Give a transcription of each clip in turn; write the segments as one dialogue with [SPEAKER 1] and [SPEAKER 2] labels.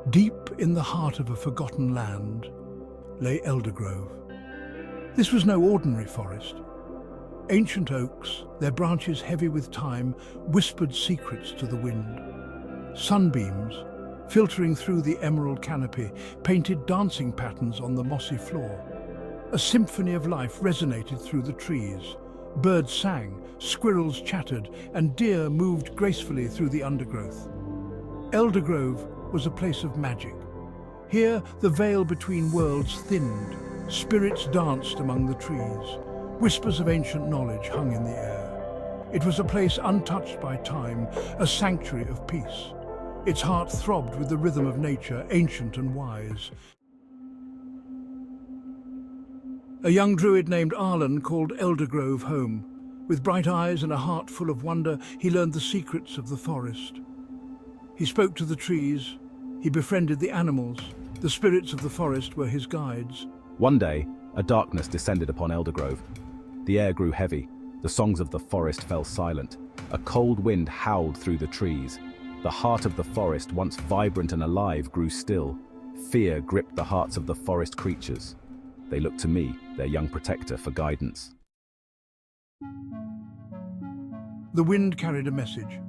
[SPEAKER 1] Deep in the heart of a forgotten land lay Eldergrove. This was no ordinary forest. Ancient oaks, their branches heavy with time, whispered secrets to the wind. Sunbeams, filtering through the emerald canopy, painted dancing patterns on the mossy floor. A symphony of life resonated through the trees. Birds sang, squirrels chattered, and deer moved gracefully through the undergrowth. Eldergrove was a place of magic. Here, the veil between worlds thinned. Spirits danced among the trees. Whispers of ancient knowledge hung in the air. It was a place untouched by time, a sanctuary of peace. Its heart throbbed with the rhythm of nature, ancient and wise. A young druid named Arlen called Eldergrove home. With bright eyes and a heart full of wonder, he learned the secrets of the forest. He spoke to the trees. He befriended the animals. The spirits of the forest were his guides.
[SPEAKER 2] One day, a darkness descended upon Eldergrove. The air grew heavy. The songs of the forest fell silent. A cold wind howled through the trees. The heart of the forest, once vibrant and alive, grew still. Fear gripped the hearts of the forest creatures. They looked to me, their young protector, for guidance.
[SPEAKER 1] The wind carried a message.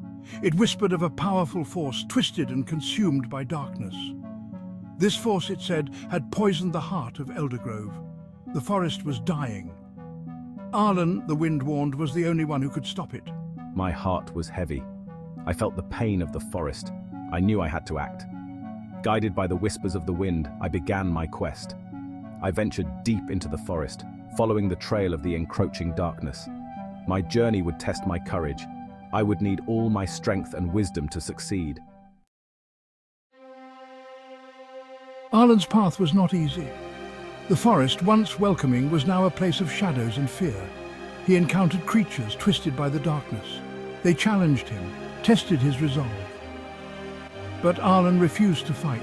[SPEAKER 1] It whispered of a powerful force twisted and consumed by darkness. This force, it said, had poisoned the heart of Eldergrove. The forest was dying. Arlen, the wind warned, was the only one who could stop it.
[SPEAKER 2] My heart was heavy. I felt the pain of the forest. I knew I had to act. Guided by the whispers of the wind, I began my quest. I ventured deep into the forest, following the trail of the encroaching darkness. My journey would test my courage. I would need all my strength and wisdom to succeed.
[SPEAKER 1] Arlen's path was not easy. The forest, once welcoming, was now a place of shadows and fear. He encountered creatures twisted by the darkness. They challenged him, tested his resolve. But Arlen refused to fight.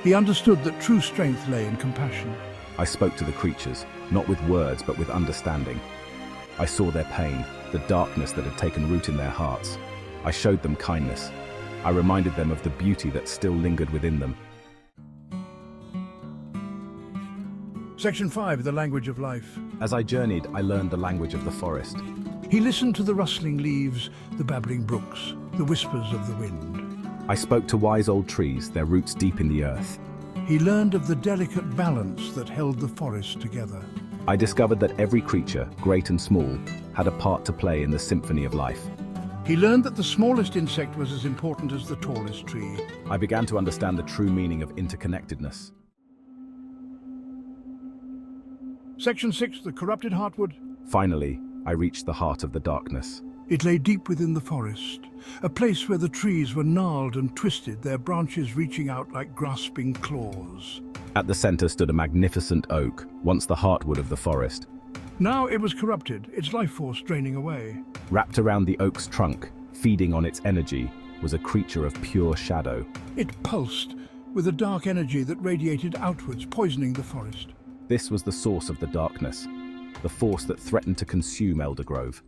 [SPEAKER 1] He understood that true strength lay in compassion.
[SPEAKER 2] I spoke to the creatures, not with words but with understanding. I saw their pain, the darkness that had taken root in their hearts. I showed them kindness. I reminded them of the beauty that still lingered within them.
[SPEAKER 1] Section 5, the language of life.
[SPEAKER 2] As I journeyed, I learned the language of the forest.
[SPEAKER 1] He listened to the rustling leaves, the babbling brooks, the whispers of the wind.
[SPEAKER 2] I spoke to wise old trees, their roots deep in the earth.
[SPEAKER 1] He learned of the delicate balance that held the forest together.
[SPEAKER 2] I discovered that every creature, great and small, had a part to play in the symphony of life.
[SPEAKER 1] He learned that the smallest insect was as important as the tallest tree.
[SPEAKER 2] I began to understand the true meaning of interconnectedness.
[SPEAKER 1] Section 6, the corrupted heartwood.
[SPEAKER 2] Finally, I reached the heart of the darkness.
[SPEAKER 1] It lay deep within the forest, a place where the trees were gnarled and twisted, their branches reaching out like grasping claws.
[SPEAKER 2] At the center stood a magnificent oak, once the heartwood of the forest.
[SPEAKER 1] Now it was corrupted, its life force draining away.
[SPEAKER 2] Wrapped around the oak's trunk, feeding on its energy, was a creature of pure shadow.
[SPEAKER 1] It pulsed with a dark energy that radiated outwards, poisoning the forest.
[SPEAKER 2] This was the source of the darkness, the force that threatened to consume Eldergrove.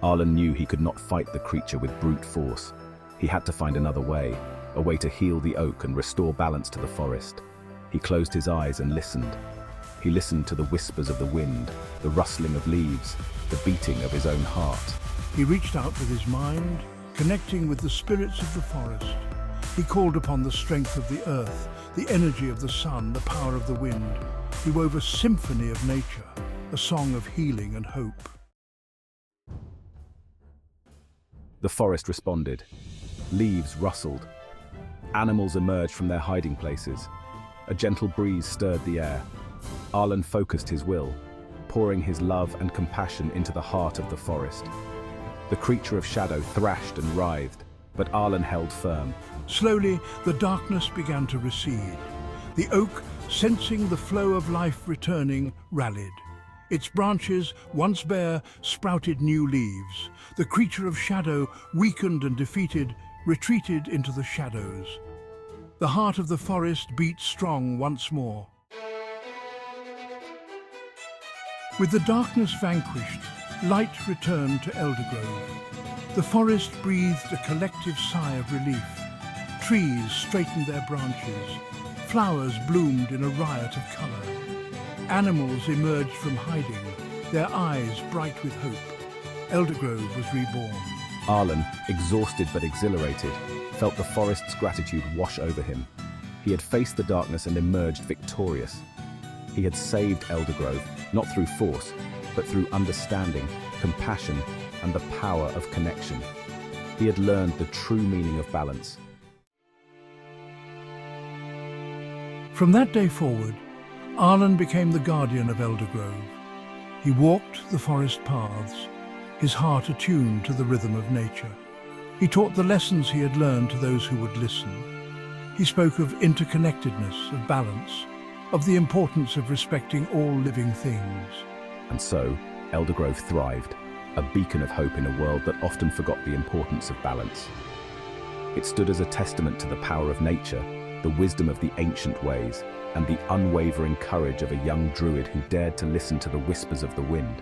[SPEAKER 2] Arlen knew he could not fight the creature with brute force. He had to find another way, a way to heal the oak and restore balance to the forest. He closed his eyes and listened. He listened to the whispers of the wind, the rustling of leaves, the beating of his own heart.
[SPEAKER 1] He reached out with his mind, connecting with the spirits of the forest. He called upon the strength of the earth, the energy of the sun, the power of the wind. He wove a symphony of nature, a song of healing and hope.
[SPEAKER 2] The forest responded. Leaves rustled. Animals emerged from their hiding places. A gentle breeze stirred the air. Arlen focused his will, pouring his love and compassion into the heart of the forest. The creature of shadow thrashed and writhed, but Arlen held firm.
[SPEAKER 1] Slowly, the darkness began to recede. The oak, sensing the flow of life returning, rallied. Its branches, once bare, sprouted new leaves. The creature of shadow, weakened and defeated, retreated into the shadows. The heart of the forest beat strong once more. With the darkness vanquished, light returned to Eldergrove. The forest breathed a collective sigh of relief. Trees straightened their branches. Flowers bloomed in a riot of colour. Animals emerged from hiding, their eyes bright with hope. Eldergrove was reborn.
[SPEAKER 2] Arlen, exhausted but exhilarated, felt the forest's gratitude wash over him. He had faced the darkness and emerged victorious. He had saved Eldergrove, not through force, but through understanding, compassion, and the power of connection. He had learned the true meaning of balance.
[SPEAKER 1] From that day forward, Arlen became the guardian of Eldergrove. He walked the forest paths, his heart attuned to the rhythm of nature. He taught the lessons he had learned to those who would listen. He spoke of interconnectedness, of balance, of the importance of respecting all living things.
[SPEAKER 2] And so, Eldergrove thrived, a beacon of hope in a world that often forgot the importance of balance. It stood as a testament to the power of nature, the wisdom of the ancient ways, and the unwavering courage of a young druid who dared to listen to the whispers of the wind.